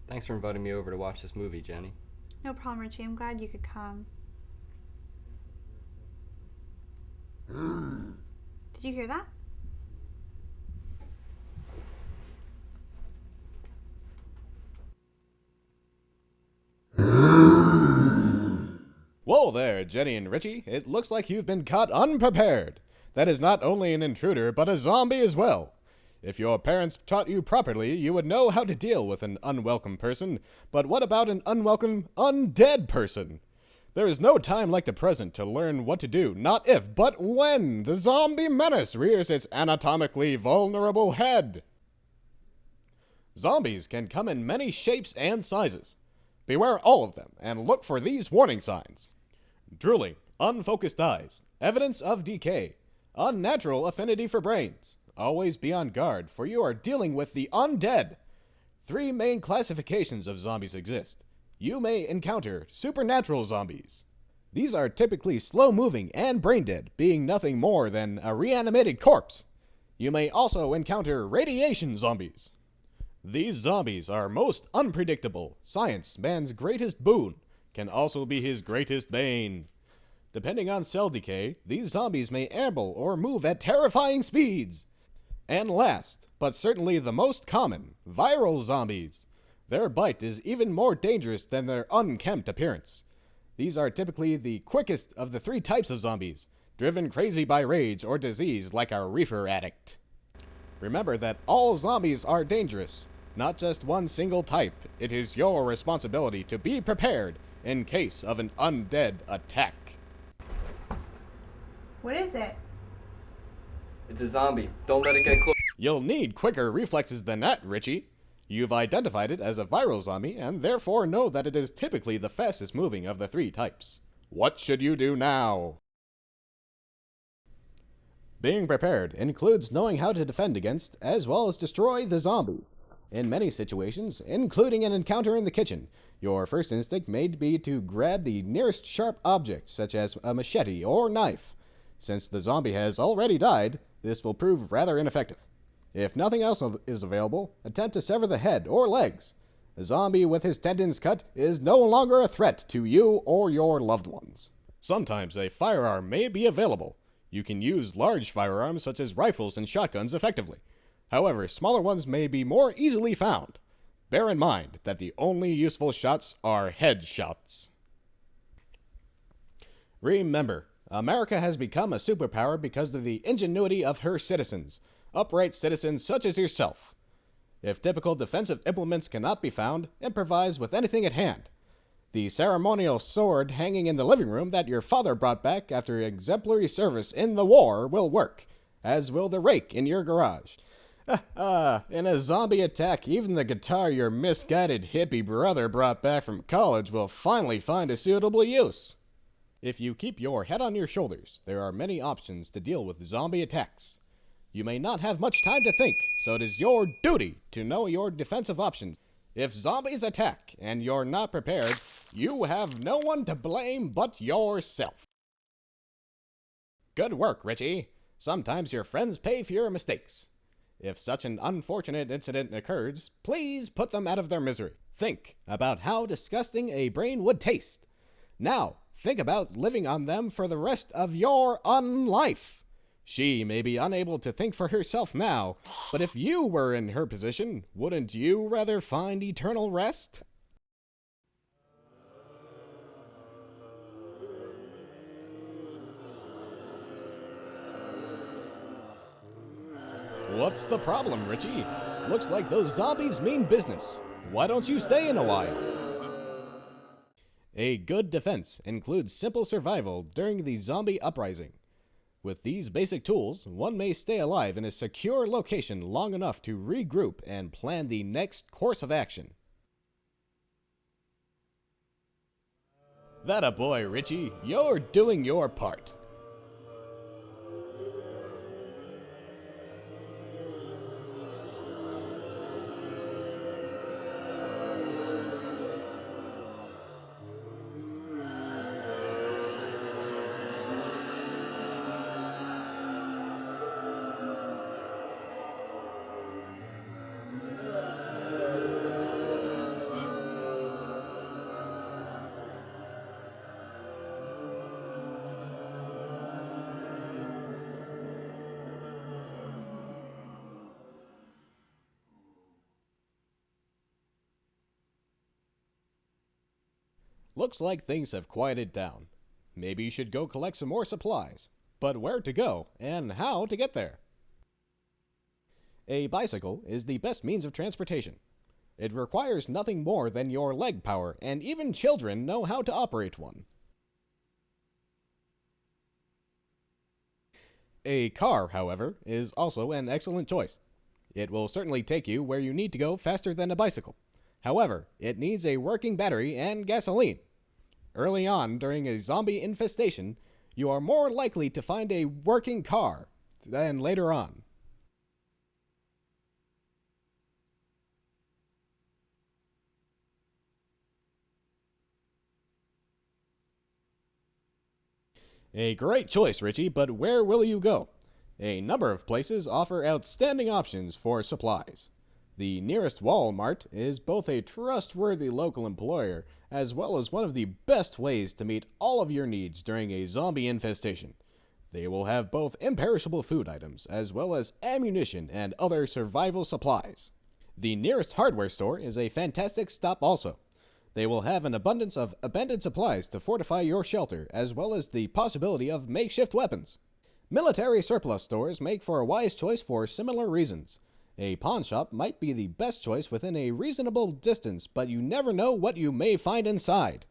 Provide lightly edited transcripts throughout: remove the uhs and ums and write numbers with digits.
Thanks for inviting me over to watch this movie, Jenny. No problem, Richie. I'm glad you could come. Did you hear that? Whoa there, Jenny and Richie. It looks like you've been caught unprepared. That is not only an intruder, but a zombie as well. If your parents taught you properly, you would know how to deal with an unwelcome person. But what about an unwelcome, undead person? There is no time like the present to learn what to do, not if, but when the zombie menace rears its anatomically vulnerable head. Zombies can come in many shapes and sizes. Beware all of them, and look for these warning signs. Drooling, unfocused eyes, evidence of decay, unnatural affinity for brains. Always be on guard, for you are dealing with the undead. 3 main classifications of zombies exist. You may encounter supernatural zombies. These are typically slow-moving and brain-dead, being nothing more than a reanimated corpse. You may also encounter radiation zombies. These zombies are most unpredictable. Science, man's greatest boon, can also be his greatest bane. Depending on cell decay, these zombies may amble or move at terrifying speeds. And last, but certainly the most common, viral zombies. Their bite is even more dangerous than their unkempt appearance. These are typically the quickest of the 3 types of zombies, driven crazy by rage or disease like a reefer addict. Remember that all zombies are dangerous, not just one single type. It is your responsibility to be prepared in case of an undead attack. What is it? It's a zombie. Don't let it get close. You'll need quicker reflexes than that, Richie. You've identified it as a viral zombie and therefore know that it is typically the fastest moving of the 3 types. What should you do now? Being prepared includes knowing how to defend against, as well as destroy, the zombie. In many situations, including an encounter in the kitchen, your first instinct may be to grab the nearest sharp object, such as a machete or knife. Since the zombie has already died, this will prove rather ineffective. If nothing else is available, attempt to sever the head or legs. A zombie with his tendons cut is no longer a threat to you or your loved ones. Sometimes a firearm may be available. You can use large firearms such as rifles and shotguns effectively. However, smaller ones may be more easily found. Bear in mind that the only useful shots are headshots. Remember, America has become a superpower because of the ingenuity of her citizens, upright citizens such as yourself. If typical defensive implements cannot be found, improvise with anything at hand. The ceremonial sword hanging in the living room that your father brought back after exemplary service in the war will work, as will the rake in your garage. In a zombie attack, even the guitar your misguided hippie brother brought back from college will finally find a suitable use. If you keep your head on your shoulders, there are many options to deal with zombie attacks. You may not have much time to think, so it is your duty to know your defensive options. If zombies attack and you're not prepared, you have no one to blame but yourself. Good work, Richie. Sometimes your friends pay for your mistakes. If such an unfortunate incident occurs, please put them out of their misery. Think about how disgusting a brain would taste. Now, think about living on them for the rest of your unlife. She may be unable to think for herself now, but if you were in her position, wouldn't you rather find eternal rest? What's the problem, Richie? Looks like those zombies mean business. Why don't you stay in a while? A good defense includes simple survival during the zombie uprising. With these basic tools, one may stay alive in a secure location long enough to regroup and plan the next course of action. That a boy, Richie. You're doing your part. Looks like things have quieted down. Maybe you should go collect some more supplies. But where to go, and how to get there? A bicycle is the best means of transportation. It requires nothing more than your leg power, and even children know how to operate one. A car, however, is also an excellent choice. It will certainly take you where you need to go faster than a bicycle. However, it needs a working battery and gasoline. Early on, during a zombie infestation, you are more likely to find a working car than later on. A great choice, Richie, but where will you go? A number of places offer outstanding options for supplies. The nearest Walmart is both a trustworthy local employer as well as one of the best ways to meet all of your needs during a zombie infestation. They will have both imperishable food items as well as ammunition and other survival supplies. The nearest hardware store is a fantastic stop also. They will have an abundance of abandoned supplies to fortify your shelter, as well as the possibility of makeshift weapons. Military surplus stores make for a wise choice for similar reasons. A pawn shop might be the best choice within a reasonable distance, but you never know what you may find inside.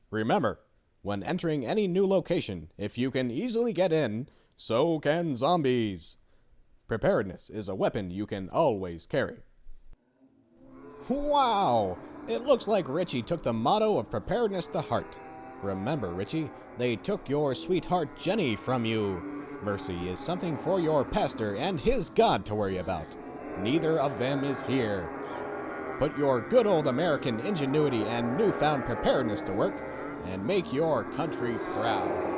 Remember, when entering any new location, if you can easily get in, so can zombies. Preparedness is a weapon you can always carry. Wow! It looks like Richie took the motto of preparedness to heart. Remember, Richie, they took your sweetheart Jenny from you. Mercy is something for your pastor and his God to worry about. Neither of them is here. Put your good old American ingenuity and newfound preparedness to work, and make your country proud.